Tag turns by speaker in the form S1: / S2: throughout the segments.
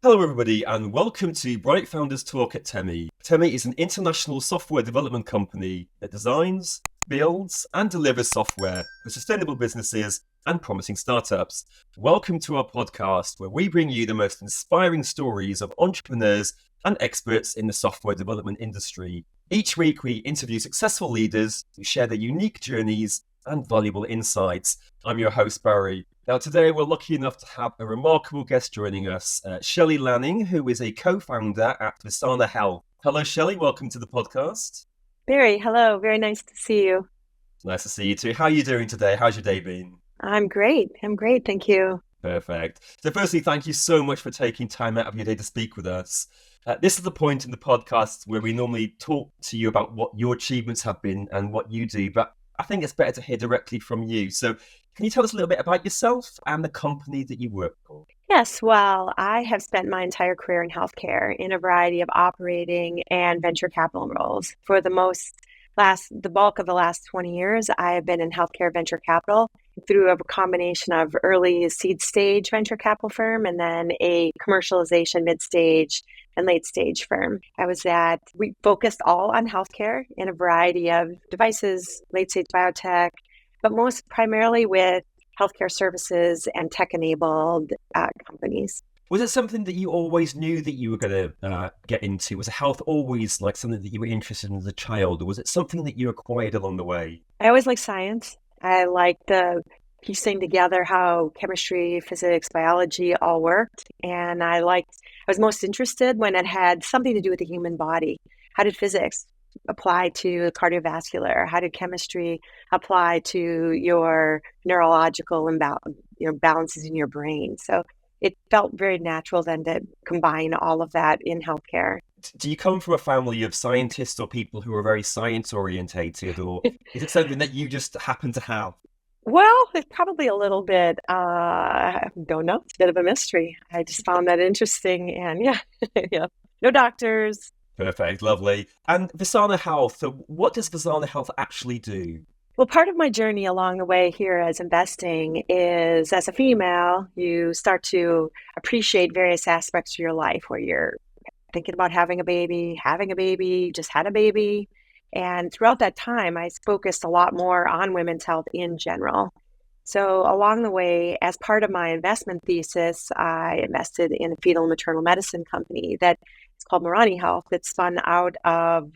S1: Hello everybody and welcome to Bright Founders Talk at TEMI. TEMI is an international software development company that designs, builds and delivers software for sustainable businesses and promising startups. Welcome to our podcast where we bring you the most inspiring stories of entrepreneurs and experts in the software development industry. Each week we interview successful leaders who share their unique journeys and valuable insights. I'm your host Barry. Now, today we're lucky enough to have a remarkable guest joining us, Shelly Lanning, who is a co-founder at Visana Health. Hello, Shelly. Welcome to the podcast.
S2: Barry, hello. Very nice to see you.
S1: Nice to see you too. How are you doing today? How's your day been?
S2: I'm great. Thank you.
S1: Perfect. So firstly, thank you so much for taking time out of your day to speak with us. This is the point in the podcast where we normally talk to you about what your achievements have been and what you do, but I think it's better to hear directly from you. So can you tell us a little bit about yourself and the company that you work for?
S2: Yes, well, I have spent my entire career in healthcare in a variety of operating and venture capital roles. For the bulk of the last 20 years, I have been in healthcare venture capital through a combination of early seed stage venture capital firm and then a commercialization mid-stage and late stage firm. We focused all on healthcare in a variety of devices, late stage biotech, but most primarily with healthcare services and tech-enabled companies.
S1: Was it something that you always knew that you were going to get into? Was health always like something that you were interested in as a child, or was it something that you acquired along the way?
S2: I always liked science. I liked the piecing together how chemistry, physics, biology all worked. And I was most interested when it had something to do with the human body. How did physics apply to cardiovascular? How did chemistry apply to your neurological balances in your brain? So it felt very natural then to combine all of that in healthcare.
S1: Do you come from a family of scientists or people who are very science orientated, or is it something that you just happen to have?
S2: Well, it's probably a little bit, I don't know. It's a bit of a mystery. I just found that interesting and yeah, no doctors.
S1: Perfect, lovely. And Visana Health, so what does Visana Health actually do?
S2: Well, part of my journey along the way here as investing is, as a female, you start to appreciate various aspects of your life where you're thinking about having a baby, just had a baby. And throughout that time, I focused a lot more on women's health in general. So along the way, as part of my investment thesis, I invested in a fetal and maternal medicine company that is called Vana Health that spun out of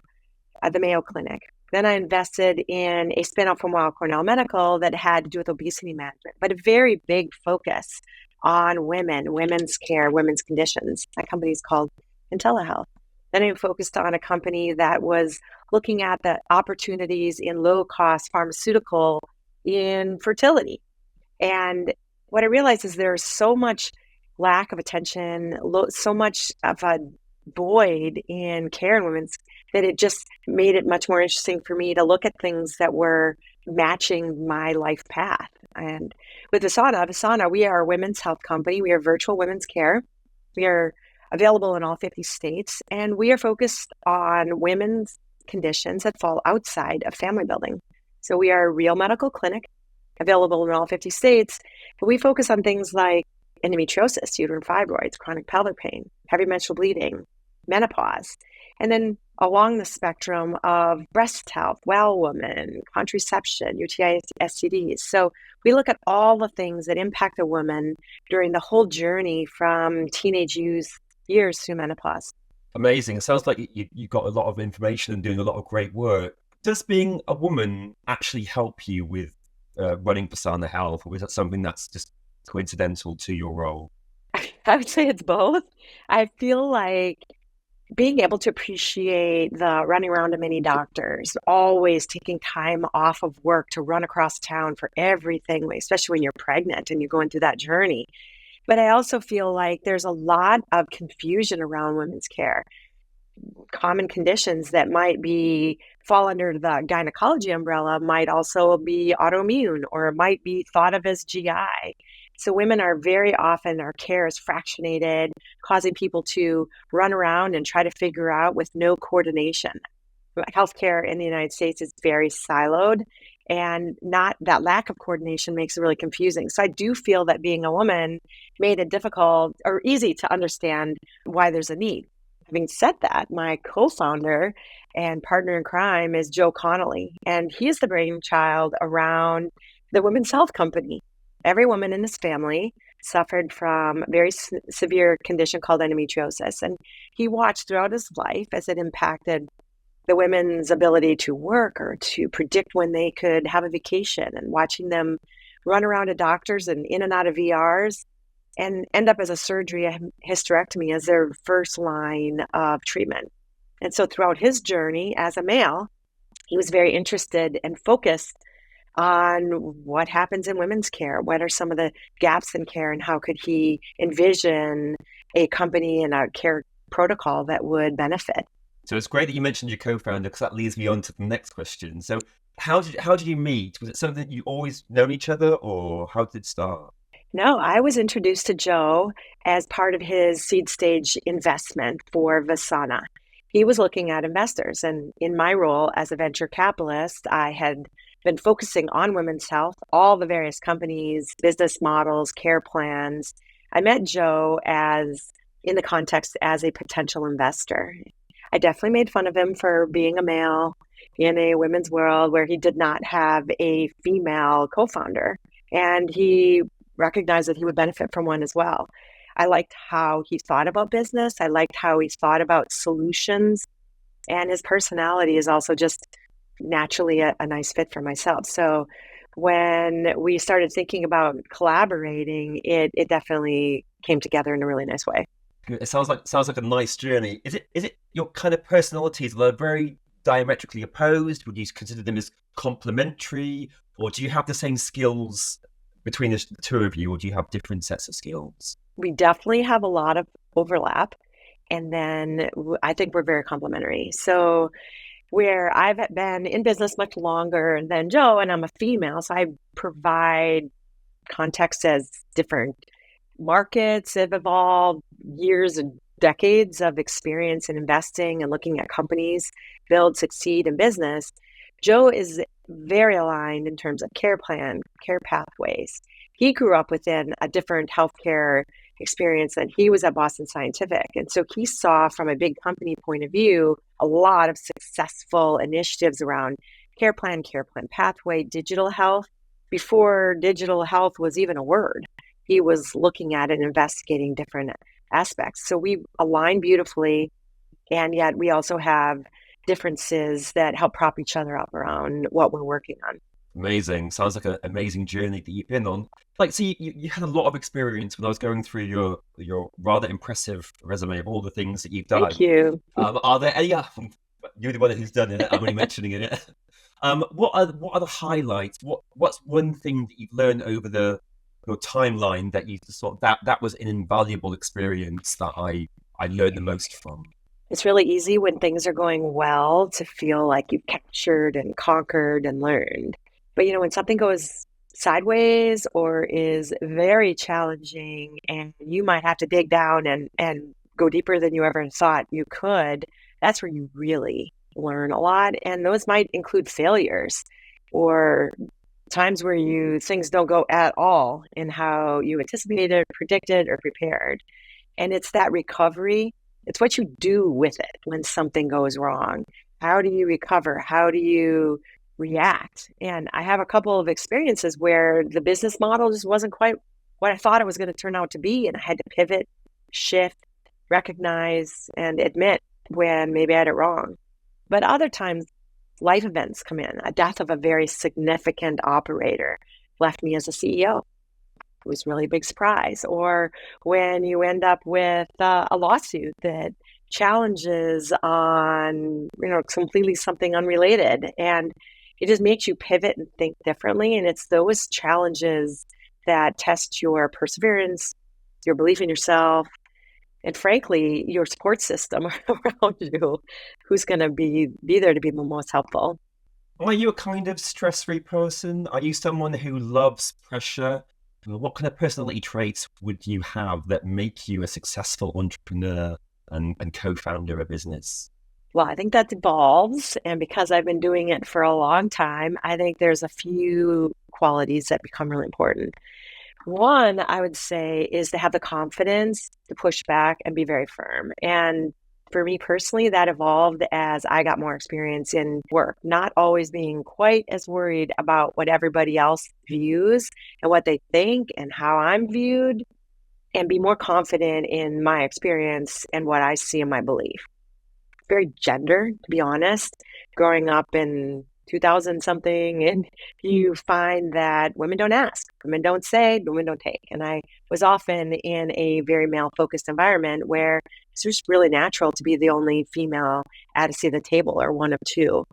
S2: the Mayo Clinic. Then I invested in a spinout from Weill Cornell Medical that had to do with obesity management, but a very big focus on women's care, women's conditions. That company is called Health. Then I focused on a company that was looking at the opportunities in low-cost pharmaceutical in fertility. And what I realized is there's so much lack of attention, so much of a void in care in women's, that it just made it much more interesting for me to look at things that were matching my life path. And with Visana, we are a women's health company. We are virtual women's care. We are available in all 50 states, and we are focused on women's conditions that fall outside of family building. So we are a real medical clinic available in all 50 states, but we focus on things like endometriosis, uterine fibroids, chronic pelvic pain, heavy menstrual bleeding, menopause, and then along the spectrum of breast health, well woman, contraception, UTI, STDs. So we look at all the things that impact a woman during the whole journey from teenage years through menopause.
S1: Amazing. It sounds like you got a lot of information and doing a lot of great work. Does being a woman actually help you with running Visana Health, or is that something that's just coincidental to your role?
S2: I would say it's both. I feel like being able to appreciate the running around to many doctors, always taking time off of work to run across town for everything, especially when you're pregnant and you're going through that journey. But I also feel like there's a lot of confusion around women's care. Common conditions that might fall under the gynecology umbrella might also be autoimmune or might be thought of as GI. So women are very often, our care is fractionated, causing people to run around and try to figure out with no coordination. Healthcare in the United States is very siloed, And not that lack of coordination makes it really confusing. So I do feel that being a woman made it difficult or easy to understand why there's a need. Having said that, my co-founder and partner in crime is Joe Connolly, and he's the brainchild around the women's health company. Every woman in his family suffered from a very severe condition called endometriosis, and he watched throughout his life as it impacted the women's ability to work or to predict when they could have a vacation, and watching them run around to doctors and in and out of ERs and end up as a surgery, a hysterectomy as their first line of treatment. And so throughout his journey as a male, he was very interested and focused on what happens in women's care, what are some of the gaps in care, and how could he envision a company and a care protocol that would benefit.
S1: So it's great that you mentioned your co-founder, because that leads me on to the next question. So how did you meet? Was it something that you always known each other, or how did it start?
S2: No, I was introduced to Joe as part of his seed stage investment for Visana. He was looking at investors, and in my role as a venture capitalist, I had been focusing on women's health, all the various companies, business models, care plans. I met Joe in the context as a potential investor. I definitely made fun of him for being a male in a women's world where he did not have a female co-founder, and he recognized that he would benefit from one as well. I liked how he thought about business. I liked how he thought about solutions, and his personality is also just naturally a nice fit for myself. So when we started thinking about collaborating, it definitely came together in a really nice way.
S1: It sounds like a nice journey. Is it your kind of personalities that are very diametrically opposed? Would you consider them as complementary, or do you have the same skills between the two of you, or do you have different sets of skills?
S2: We definitely have a lot of overlap, and then I think we're very complementary. So where I've been in business much longer than Joe, and I'm a female, so I provide context as different markets have evolved, years and decades of experience in investing and looking at companies build, succeed in business. Joe is very aligned in terms of care plan, care pathways. He grew up within a different healthcare experience, and he was at Boston Scientific. And so he saw from a big company point of view a lot of successful initiatives around care plan pathway, digital health. Before digital health was even a word, he was looking at and investigating different aspects. So we align beautifully, and yet we also have differences that help prop each other up around what we're working on.
S1: Amazing. Sounds like an amazing journey that you've been on. So you had a lot of experience when I was going through your rather impressive resume of all the things that you've done.
S2: Thank you.
S1: Are there any? You're the one who's done it. I'm only mentioning it. What are the highlights? What's one thing that you've learned over your timeline that you just thought that was an invaluable experience that I learned the most from?
S2: It's really easy when things are going well to feel like you've captured and conquered and learned. But when something goes sideways or is very challenging, and you might have to dig down and go deeper than you ever thought you could, that's where you really learn a lot. And those might include failures or times where things don't go at all in how you anticipated, predicted, or prepared. And it's that recovery. It's what you do with it when something goes wrong. How do you recover? How do you react? And I have a couple of experiences where the business model just wasn't quite what I thought it was going to turn out to be. And I had to pivot, shift, recognize, and admit when maybe I had it wrong. But other times, life events come in. A death of a very significant operator left me as a CEO. It was really a big surprise. Or when you end up with a lawsuit that challenges on, completely something unrelated. And it just makes you pivot and think differently. And it's those challenges that test your perseverance, your belief in yourself, and frankly, your support system around you, who's going to be there to be the most helpful.
S1: Are you a kind of stress-free person? Are you someone who loves pressure? What kind of personality traits would you have that make you a successful entrepreneur and co-founder of a business?
S2: Well, I think that evolves. And because I've been doing it for a long time, I think there's a few qualities that become really important. One, I would say, is to have the confidence to push back and be very firm. And for me personally, that evolved as I got more experience in work, not always being quite as worried about what everybody else views and what they think and how I'm viewed, and be more confident in my experience and what I see in my belief. Very gender, to be honest. Growing up in 2000 something, and you find that women don't ask, women don't say, women don't take. And I was often in a very male focused environment where it's just really natural to be the only female at a seat at the table or one of two.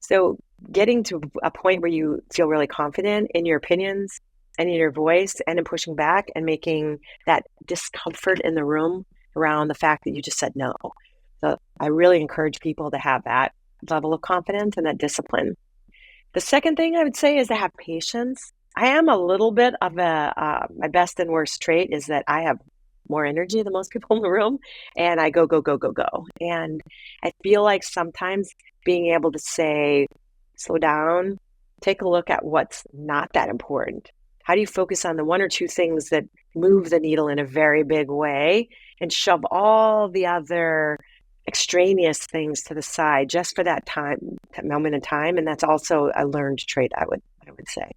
S2: So getting to a point where you feel really confident in your opinions and in your voice and in pushing back and making that discomfort in the room around the fact that you just said no. So I really encourage people to have that level of confidence and that discipline. The second thing I would say is to have patience. I am a little bit of my best and worst trait is that I have more energy than most people in the room, and I go, go, go, go, go. And I feel like sometimes being able to say, slow down, take a look at what's not that important. How do you focus on the one or two things that move the needle in a very big way and shove all the other extraneous things to the side just for that time, that moment in time? And that's also a learned trait, I would say.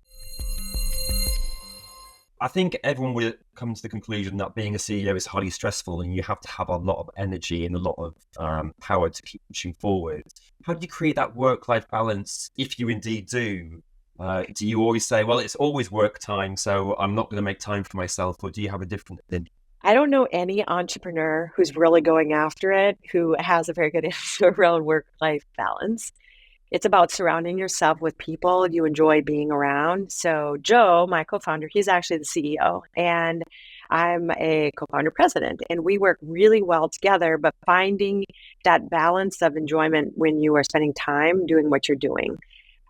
S1: I think everyone will come to the conclusion that being a CEO is highly stressful and you have to have a lot of energy and a lot of power to keep pushing forward. How do you create that work-life balance if you indeed do? Do you always say, well, it's always work time, so I'm not going to make time for myself, or do you have a different opinion?
S2: I don't know any entrepreneur who's really going after it who has a very good answer around work-life balance. It's about surrounding yourself with people you enjoy being around. So Joe, my co-founder, he's actually the CEO, and I'm a co-founder president, and we work really well together, but finding that balance of enjoyment when you are spending time doing what you're doing.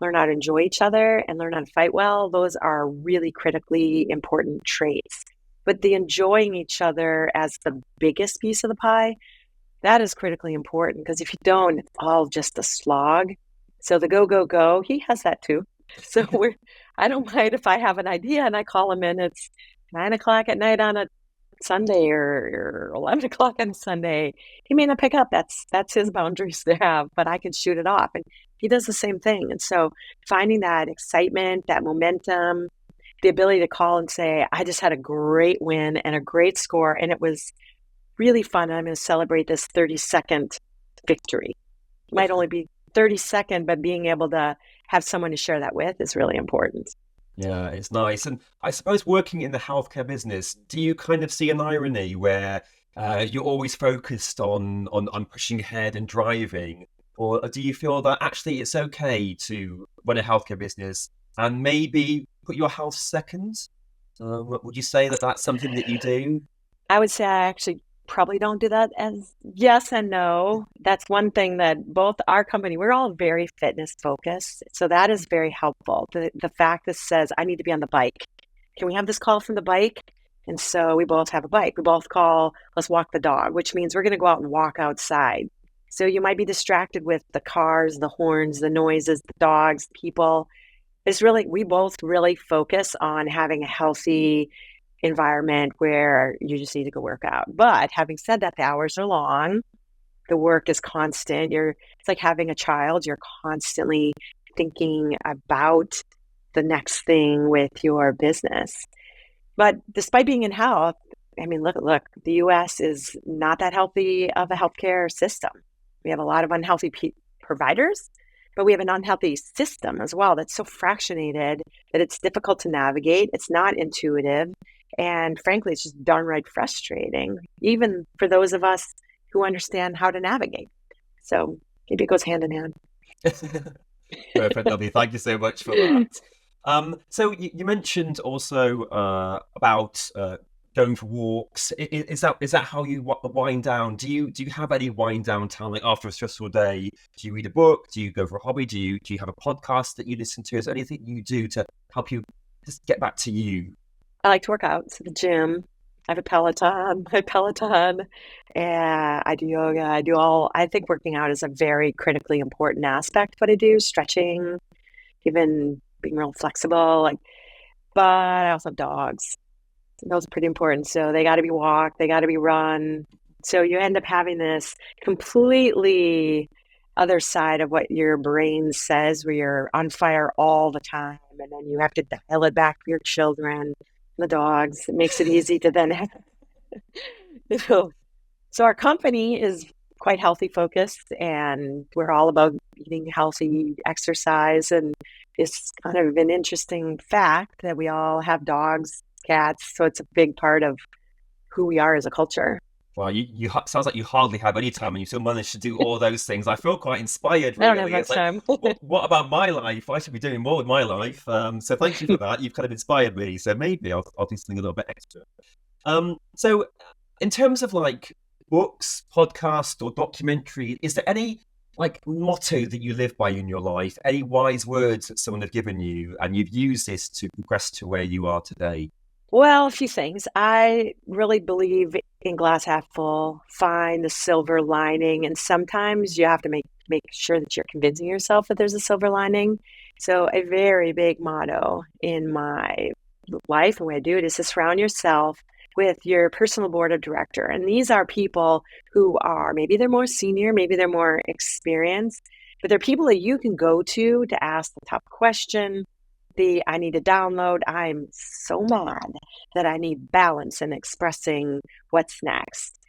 S2: Learn how to enjoy each other and learn how to fight well. Those are really critically important traits. But the enjoying each other as the biggest piece of the pie, that is critically important, because if you don't, it's all just a slog. So the go, go, go, he has that too. So I don't mind if I have an idea and I call him in, it's 9 o'clock at night on a Sunday or 11 o'clock on a Sunday. He may not pick up. That's his boundaries to have, but I can shoot it off. And he does the same thing. And so finding that excitement, that momentum, the ability to call and say, I just had a great win and a great score, and it was really fun. I'm going to celebrate this 30-second victory. It might only be 30-second, but being able to have someone to share that with is really important.
S1: Yeah, it's nice. And I suppose working in the healthcare business, do you kind of see an irony where you're always focused on pushing ahead and driving? Or do you feel that actually it's okay to run a healthcare business and maybe put your health second? Would you say that that's something that you do?
S2: I would say I actually probably don't do that, as yes and no. That's one thing that both our company, we're all very fitness focused. So that is very helpful. The fact that says, I need to be on the bike. Can we have this call from the bike? And so we both have a bike. We both call, let's walk the dog, which means we're going to go out and walk outside. So you might be distracted with the cars, the horns, the noises, the dogs, people. It's really, we both really focus on having a healthy environment where you just need to go work out. But having said that, the hours are long. The work is constant. It's like having a child. You're constantly thinking about the next thing with your business. But despite being in health, I mean, look, the US is not that healthy of a healthcare system. We have a lot of unhealthy providers, but we have an unhealthy system as well that's so fractionated that it's difficult to navigate. It's not intuitive. And frankly, it's just downright frustrating, even for those of us who understand how to navigate. So maybe it goes hand in hand.
S1: Perfect, lovely. Thank you so much for that. So you mentioned also about going for walks. Is that how you wind down? Do you have any wind down time, like after a stressful day? Do you read a book? Do you go for a hobby? Do you have a podcast that you listen to? Is there anything you do to help you just get back to you?
S2: I like to work out, so the gym. I have a Peloton, and I do yoga. I think working out is a very critically important aspect of what I do, stretching, even being real flexible. But I also have dogs. Those are pretty important. So they got to be walked, they got to be run. So you end up having this completely other side of what your brain says, where you're on fire all the time, and then you have to dial it back for your children, the dogs. It makes it easy to then have, you know. So our company is quite healthy focused, and we're all about eating healthy, exercise, and it's kind of an interesting fact that we all have dogs, cats, so it's a big part of who we are as a culture.
S1: Well, sounds like you hardly have any time, and you still manage to do all those things. I feel quite inspired,
S2: I don't have
S1: really.
S2: much
S1: It's like,
S2: time.
S1: what about my life? I should be doing more with my life. So thank you for that. You've kind of inspired me. So maybe I'll do something a little bit extra. So in terms of like books, podcast, or documentary, is there any like motto that you live by in your life? Any wise words that someone has given you, and you've used this to progress to where you are today?
S2: Well, a few things. I really believe in glass half full, find the silver lining, and sometimes you have to make sure that you're convincing yourself that there's a silver lining. So a very big motto in my life and way I do it is to surround yourself with your personal board of director. And these are people who are maybe they're more senior, maybe they're more experienced, but they're people that you can go to ask the tough question. I need to download. I'm so mad that I need balance in expressing what's next.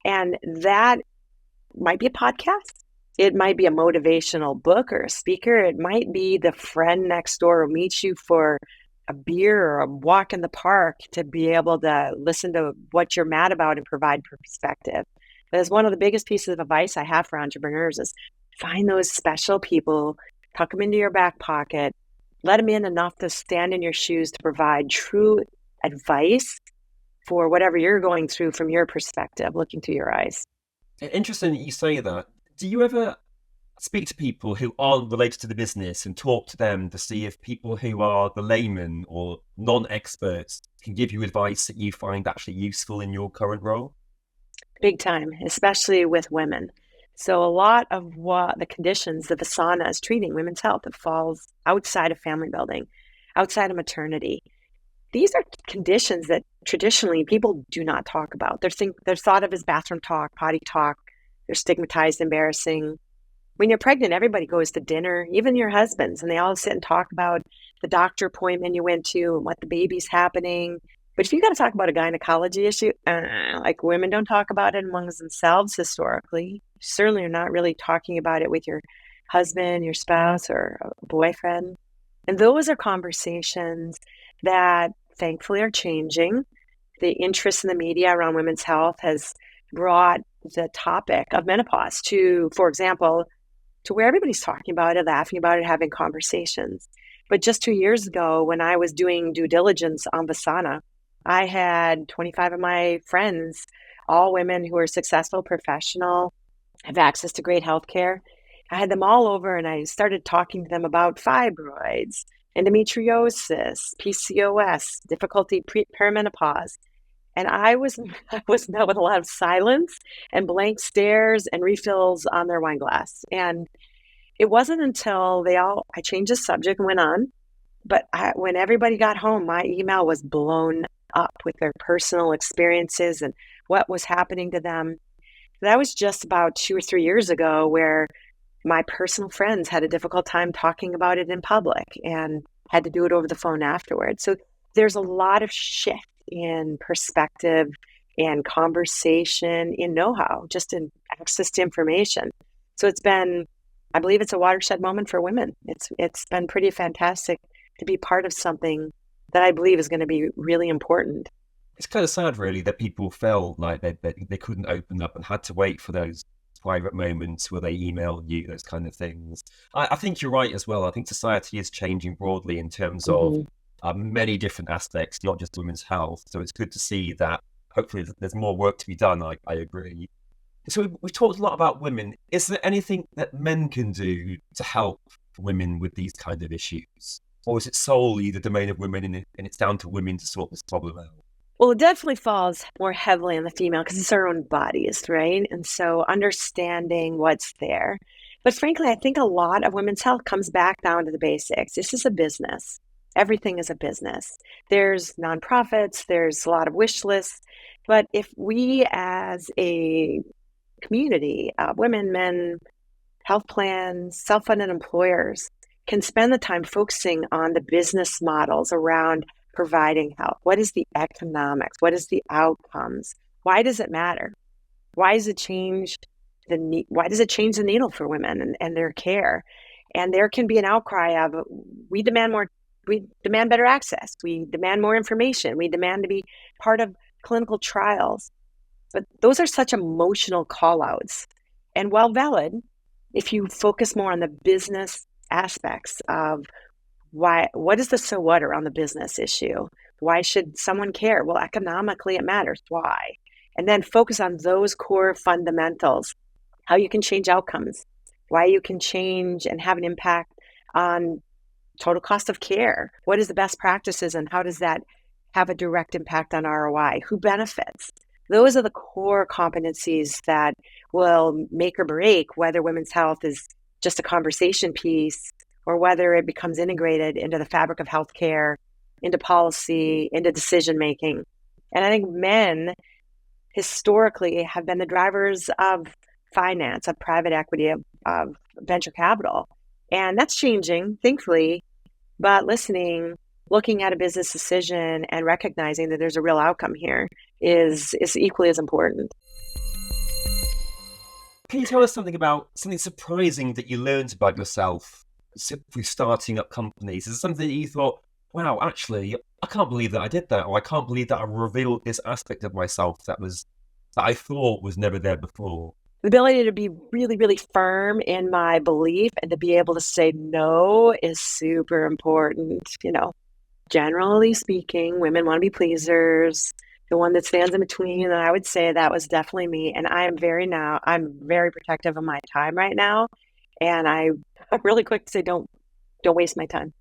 S2: And that might be a podcast. It might be a motivational book or a speaker. It might be the friend next door who meets you for a beer or a walk in the park to be able to listen to what you're mad about and provide perspective. That is one of the biggest pieces of advice I have for entrepreneurs is find those special people, tuck them into your back pocket, let them in enough to stand in your shoes to provide true advice for whatever you're going through from your perspective, looking through your eyes.
S1: Interesting that you say that. Do you ever speak to people who aren't related to the business and talk to them to see if people who are the laymen or non-experts can give you advice that you find actually useful in your current role?
S2: Big time, especially with women. So a lot of what the conditions that Visana is treating women's health, it falls outside of family building, outside of maternity. These are conditions that traditionally people do not talk about. They're thought of as bathroom talk, potty talk. They're stigmatized, embarrassing. When you're pregnant, everybody goes to dinner, even your husbands, and they all sit and talk about the doctor appointment you went to and what the baby's happening. But if you got to talk about a gynecology issue, like women don't talk about it amongst themselves historically. Certainly, you're not really talking about it with your husband, your spouse, or a boyfriend. And those are conversations that thankfully are changing. The interest in the media around women's health has brought the topic of menopause to, for example, to where everybody's talking about it, laughing about it, having conversations. But just 2 years ago, when I was doing due diligence on Visana, I had 25 of my friends, all women who are successful, professional, have access to great health care. I had them all over and I started talking to them about fibroids, endometriosis, PCOS, difficulty perimenopause. And I was met with a lot of silence and blank stares and refills on their wine glass. And it wasn't until I changed the subject and went on. But when everybody got home, my email was blown up with their personal experiences and what was happening to them. That was just about 2 or 3 years ago where my personal friends had a difficult time talking about it in public and had to do it over the phone afterwards. So there's a lot of shift in perspective and conversation, in know-how, just in access to information. So I believe it's a watershed moment for women. It's been pretty fantastic to be part of something that I believe is going to be really important.
S1: It's kind of sad, really, that people felt like they couldn't open up and had to wait for those private moments where they email you, those kind of things. I think you're right as well. I think society is changing broadly in terms of many different aspects, not just women's health. So it's good to see that hopefully there's more work to be done. I agree. So we've talked a lot about women. Is there anything that men can do to help women with these kind of issues? Or is it solely the domain of women and it's down to women to sort this problem out?
S2: Well, it definitely falls more heavily on the female because it's our own bodies, right? And so understanding what's there. But frankly, I think a lot of women's health comes back down to the basics. This is a business. Everything is a business. There's nonprofits, there's a lot of wish lists. But if we as a community, women, men, health plans, self-funded employers can spend the time focusing on the business models around providing health. What is the economics? What is the outcomes? Why does it matter? Why does it change why does it change the needle for women and their care? And there can be an outcry of we demand more, we demand better access, we demand more information, we demand to be part of clinical trials. But those are such emotional call outs. And while valid, if you focus more on the business aspects of what is the so what around the business issue? Why should someone care? Well, economically, it matters. Why? And then focus on those core fundamentals, how you can change outcomes, why you can change and have an impact on total cost of care. What is the best practices and how does that have a direct impact on ROI? Who benefits? Those are the core competencies that will make or break whether women's health is just a conversation piece or whether it becomes integrated into the fabric of healthcare, into policy, into decision making. And I think men historically have been the drivers of finance, of private equity, of venture capital. And that's changing, thankfully, but looking at a business decision and recognizing that there's a real outcome here is equally as important.
S1: Can you tell us something about something surprising that you learned about yourself simply starting up companies? Is it something that you thought, wow, actually, I can't believe that I did that, or I can't believe that I revealed this aspect of myself that I thought was never there before?
S2: The ability to be really, really firm in my belief and to be able to say no is super important. Generally speaking, women want to be pleasers, the one that stands in between. And I would say that was definitely me. And I'm very protective of my time right now. And I'm really quick to say, don't waste my time.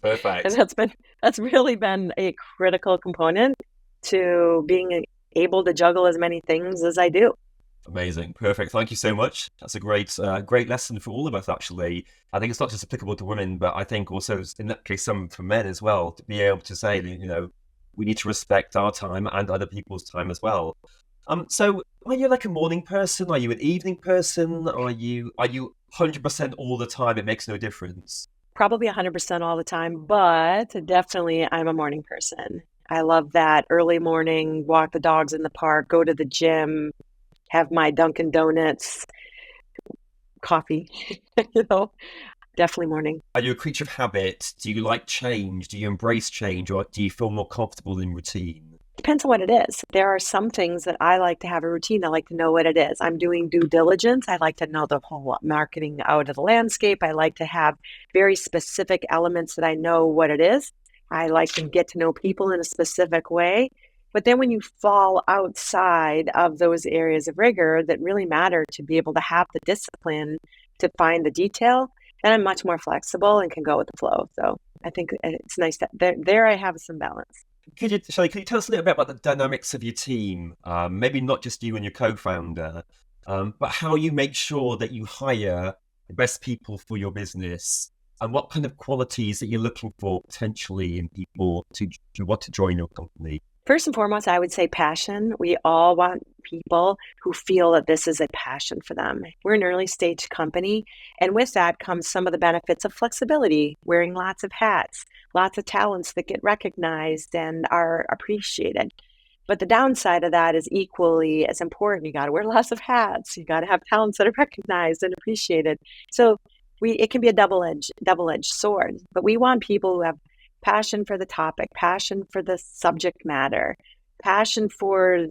S1: Perfect.
S2: And that's really been a critical component to being able to juggle as many things as I do.
S1: Amazing. Perfect. Thank you so much. That's a great lesson for all of us, actually. I think it's not just applicable to women, but I think also in that case, some for men as well, to be able to say that, we need to respect our time and other people's time as well. So are you like a morning person? Are you an evening person? Are you 100% all the time? It makes no difference.
S2: Probably 100% all the time, but definitely I'm a morning person. I love that early morning, walk the dogs in the park, go to the gym, have my Dunkin' Donuts, coffee, definitely morning.
S1: Are you a creature of habit? Do you like change? Do you embrace change? Or do you feel more comfortable in routine?
S2: Depends on what it is. There are some things that I like to have a routine. I like to know what it is. I'm doing due diligence. I like to know the whole marketing out of the landscape. I like to have very specific elements that I know what it is. I like to get to know people in a specific way. But then when you fall outside of those areas of rigor that really matter to be able to have the discipline to find the detail, then I'm much more flexible and can go with the flow. So I think it's nice that there I have some balance.
S1: Shelley, could you tell us a little bit about the dynamics of your team? Maybe not just you and your co-founder, but how you make sure that you hire the best people for your business, and what kind of qualities that you're looking for potentially in people to want to join your company.
S2: First and foremost, I would say passion. We all want people who feel that this is a passion for them. We're an early stage company, and with that comes some of the benefits of flexibility, wearing lots of hats, lots of talents that get recognized and are appreciated. But the downside of that is equally as important. You got to wear lots of hats. You got to have talents that are recognized and appreciated. So it can be a double-edged sword. But we want people who have passion for the topic, passion for the subject matter, passion for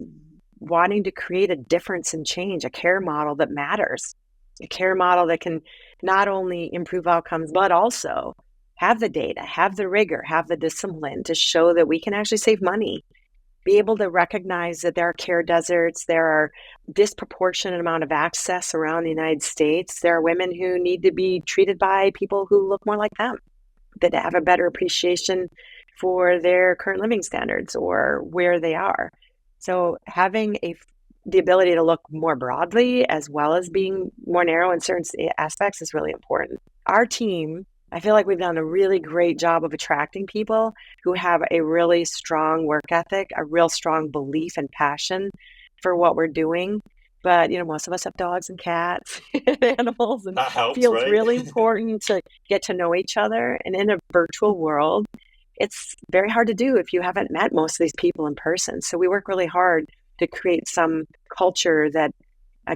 S2: wanting to create a difference and change, a care model that matters, a care model that can not only improve outcomes, but also have the data, have the rigor, have the discipline to show that we can actually save money, be able to recognize that there are care deserts, there are disproportionate amount of access around the United States. There are women who need to be treated by people who look more like them, that have a better appreciation for their current living standards or where they are. So having the ability to look more broadly as well as being more narrow in certain aspects is really important. Our team, I feel like we've done a really great job of attracting people who have a really strong work ethic, a real strong belief and passion for what we're doing. But, most of us have dogs and cats and animals, and
S1: That
S2: it
S1: helps,
S2: feels
S1: right?
S2: really important to get to know each other. And in a virtual world, it's very hard to do if you haven't met most of these people in person. So we work really hard to create some culture that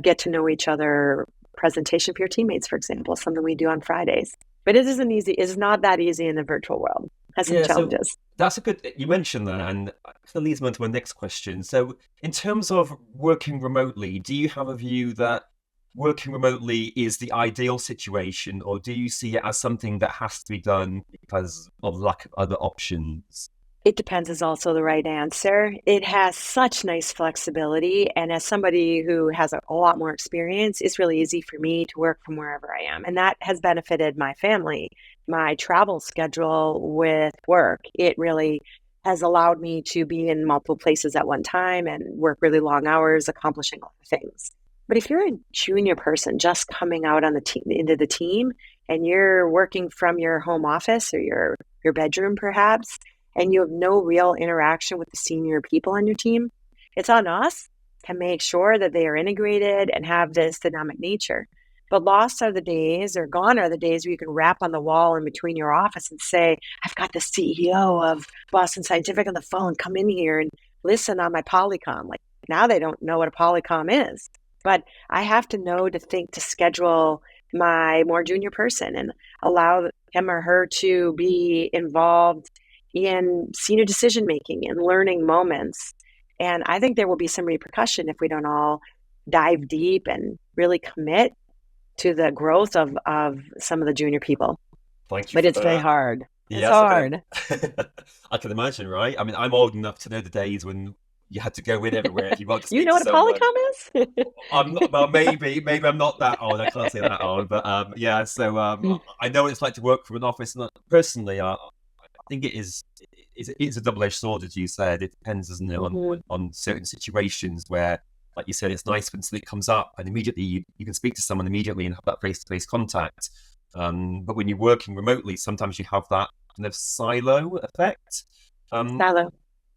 S2: get to know each other presentation for your teammates, for example, something we do on Fridays. But it isn't easy. It's not that easy in the virtual world. It has some
S1: Yeah, so
S2: challenges.
S1: that's a good, you mentioned that, and that leads me on to my next question. So, in terms of working remotely, do you have a view that working remotely is the ideal situation, or do you see it as something that has to be done because of lack of other options?
S2: It depends is also the right answer. It has such nice flexibility. And as somebody who has a lot more experience, it's really easy for me to work from wherever I am. And that has benefited my family. My travel schedule with work, it really has allowed me to be in multiple places at one time and work really long hours, accomplishing all the things. But if you're a junior person just coming out on the team into the team and you're working from your home office or your bedroom perhaps, and you have no real interaction with the senior people on your team, it's on us to make sure that they are integrated and have this dynamic nature. But lost are the days, or gone are the days where you can rap on the wall in between your office and say, I've got the CEO of Boston Scientific on the phone, come in here and listen on my Polycom. Like now they don't know what a Polycom is. But I have to know to think to schedule my more junior person and allow him or her to be involved in senior decision making and learning moments. And I think there will be some repercussion if we don't all dive deep and really commit to the growth of some of the junior people.
S1: Thank you
S2: But
S1: for
S2: it's very
S1: that.
S2: hard. It's
S1: Yes,
S2: hard.
S1: I can imagine, right? I mean, I'm old enough to know the days when you had to go in everywhere if you want to
S2: You
S1: speak
S2: know
S1: to
S2: what a
S1: someone.
S2: Polycom is?
S1: I'm not, well, maybe I'm not that old. I can't say that old, but yeah. So I know what it's like to work from an office. And personally, I think it's a double-edged sword, as you said. It depends, doesn't it,
S2: Mhm.
S1: on certain situations where, like you said, it's nice when something comes up and immediately you can speak to someone immediately and have that face-to-face contact. But when you're working remotely, sometimes you have that kind of silo effect. Um,
S2: Silo.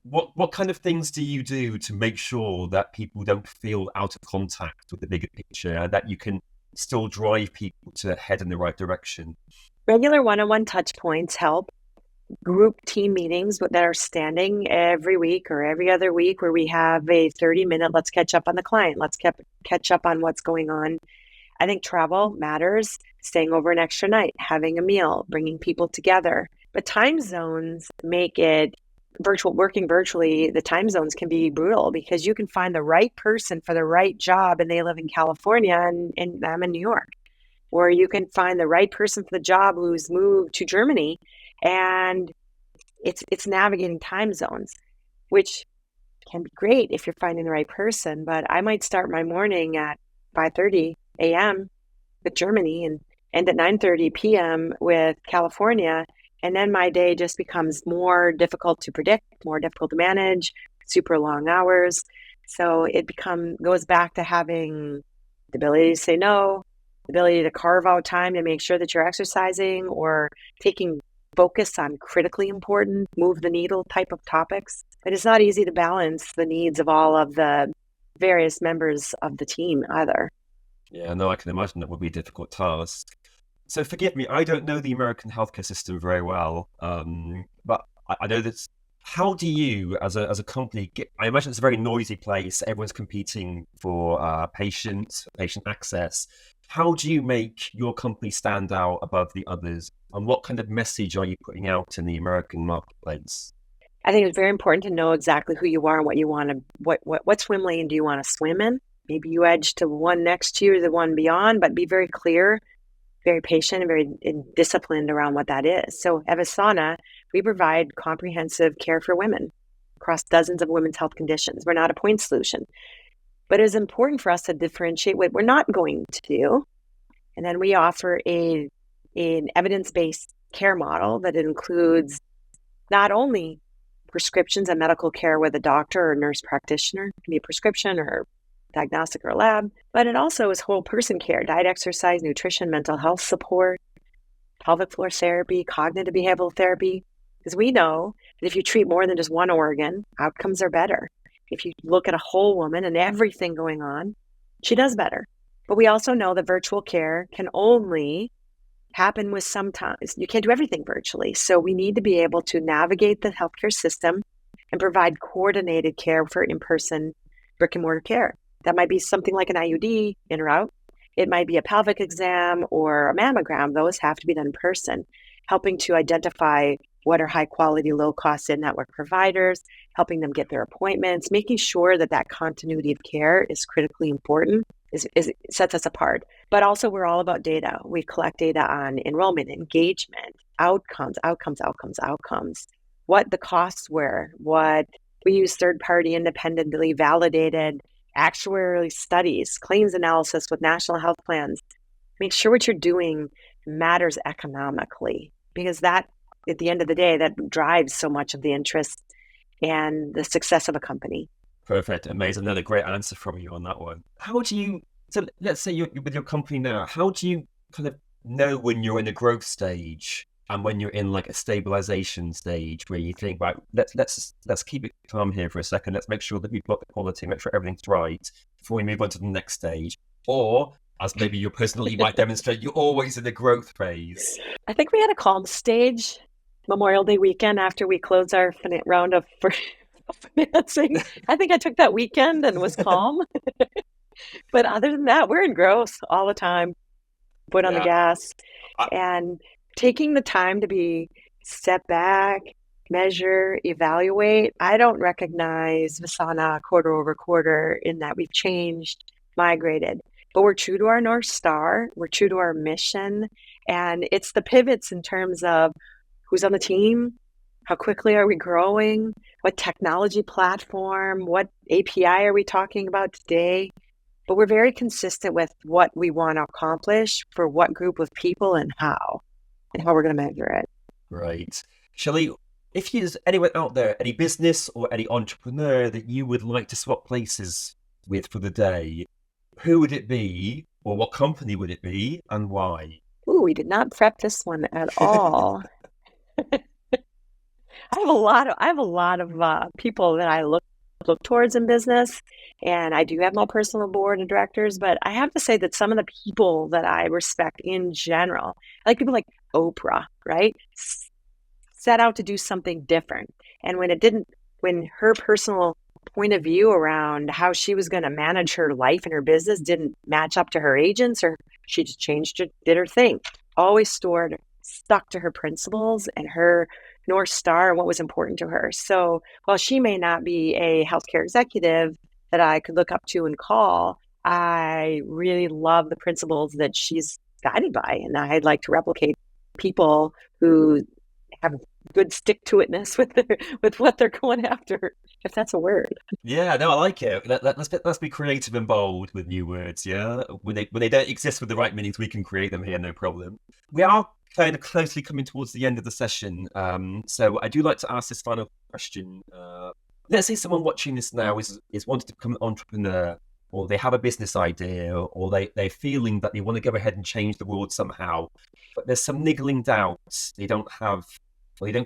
S1: what kind of things do you do to make sure that people don't feel out of contact with the bigger picture and that you can still drive people to head in the right direction?
S2: Regular one-on-one touch points help. Group team meetings that are standing every week or every other week where we have a 30-minute, let's catch up on the client. Let's catch up on what's going on. I think travel matters, staying over an extra night, having a meal, bringing people together. But time zones make it working virtually, the time zones can be brutal because you can find the right person for the right job and they live in California and I'm in New York. Or you can find the right person for the job who's moved to Germany and it's navigating time zones, which can be great if you're finding the right person. But I might start my morning at 5:30 a.m. with Germany and end at 9:30 p.m. with California, and then my day just becomes more difficult to predict, more difficult to manage, super long hours. So it goes back to having the ability to say no, the ability to carve out time to make sure that you're exercising or taking focus on critically important, move the needle type of topics. But it's not easy to balance the needs of all of the various members of the team either.
S1: Yeah, no, I can imagine that would be a difficult task. So forgive me, I don't know the American healthcare system very well, but I know that. How do you, as a company, get? I imagine it's a very noisy place. Everyone's competing for patient access. How do you make your company stand out above the others? And what kind of message are you putting out in the American marketplace?
S2: I think it's very important to know exactly who you are and what you want to, what swim lane do you want to swim in? Maybe you edge to one next to you or the one beyond, but be very clear, very patient, and very disciplined around what that is. So at Visana, we provide comprehensive care for women across dozens of women's health conditions. We're not a point solution, but it's important for us to differentiate what we're not going to do. And then we offer an evidence-based care model that includes not only prescriptions and medical care with a doctor or nurse practitioner, it can be a prescription or diagnostic or lab, but it also is whole person care, diet, exercise, nutrition, mental health support, pelvic floor therapy, cognitive behavioral therapy. Because we know that if you treat more than just one organ, outcomes are better. If you look at a whole woman and everything going on, she does better. But we also know that virtual care can only happen with sometimes. You can't do everything virtually. So we need to be able to navigate the healthcare system and provide coordinated care for in-person brick and mortar care. That might be something like an IUD in or out. It might be a pelvic exam or a mammogram. Those have to be done in person, helping to identify what are high quality, low cost in-network providers, helping them get their appointments, making sure that that continuity of care is critically important, sets us apart. But also we're all about data. We collect data on enrollment, engagement, outcomes, what the costs were, what we use third-party independently validated actuarial studies, claims analysis with national health plans. Make sure what you're doing matters economically, because that, at the end of the day, that drives so much of the interest and the success of a company.
S1: Perfect. Amazing. Another great answer from you on that one. So let's say you're with your company now, how do you kind of know when you're in a growth stage and when you're in like a stabilization stage where you think, right, let's keep it calm here for a second. Let's make sure that we've got the quality, make sure everything's right before we move on to the next stage. Or, as maybe you personally might demonstrate, you're always in the growth phase.
S2: I think we had a calm stage Memorial Day weekend after we closed our round of financing. I think I took that weekend and was calm. But other than that, we're in growth all the time. Foot on the gas. And taking the time to be step back, measure, evaluate. I don't recognize Visana quarter over quarter in that we've changed, migrated, but we're true to our North Star. We're true to our mission. And it's the pivots in terms of who's on the team, how quickly are we growing, what technology platform, what API are we talking about today? But we're very consistent with what we want to accomplish for what group of people and how we're going to measure it.
S1: Right. Shelly, if there's anyone out there, any business or any entrepreneur that you would like to swap places with for the day, who would it be, or what company would it be, and why?
S2: Ooh, we did not prep this one at all. I have a lot of people that I look towards in business, and I do have my personal board of directors, but I have to say that some of the people that I respect in general, like people like Oprah, right, set out to do something different, and when her personal point of view around how she was going to manage her life and her business didn't match up to her agents, or she just changed it, did her thing, always stuck to her principles and her North Star and what was important to her. So while she may not be a healthcare executive that I could look up to and call, I really love the principles that she's guided by. And I'd like to replicate people who have good stick-to-itness with what they're going after, if that's a word.
S1: Yeah, no, I like it. Let's be creative and bold with new words, yeah? When they don't exist with the right meanings, we can create them here, no problem. We are kind of closely coming towards the end of the session. So I do like to ask this final question. Let's say someone watching this now is wanting to become an entrepreneur, or they have a business idea, or they're feeling that they want to go ahead and change the world somehow, but there's some niggling doubts. They don't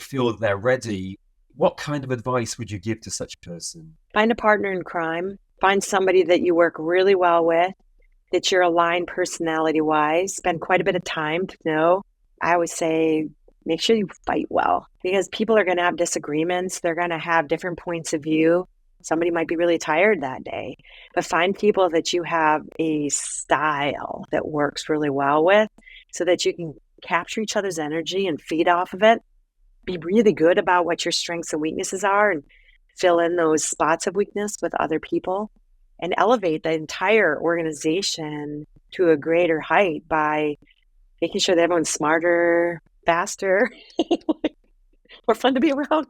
S1: feel that they're ready. What kind of advice would you give to such a person?
S2: Find a partner in crime. Find somebody that you work really well with, that you're aligned personality-wise. Spend quite a bit of time to know. I always say, make sure you fight well, because people are going to have disagreements. They're going to have different points of view. Somebody might be really tired that day, but find people that you have a style that works really well with, so that you can capture each other's energy and feed off of it. Be really good about what your strengths and weaknesses are and fill in those spots of weakness with other people, and elevate the entire organization to a greater height by making sure that everyone's smarter, faster, more fun to be around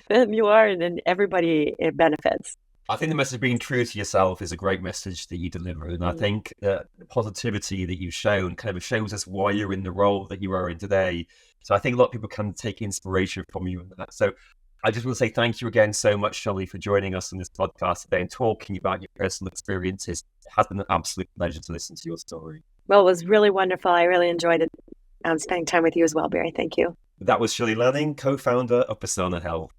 S2: than you are, and then everybody, it benefits.
S1: I think the message of being true to yourself is a great message that you deliver. And I think that the positivity that you've shown kind of shows us why you're in the role that you are in today. So I think a lot of people can take inspiration from you in that. So I just want to say thank you again so much, Shelly, for joining us on this podcast today and talking about your personal experiences. It has been an absolute pleasure to listen to your story.
S2: Well, it was really wonderful. I really enjoyed it spending time with you as well, Barry. Thank you.
S1: That was Shelly Lanning, co-founder of Visana Health.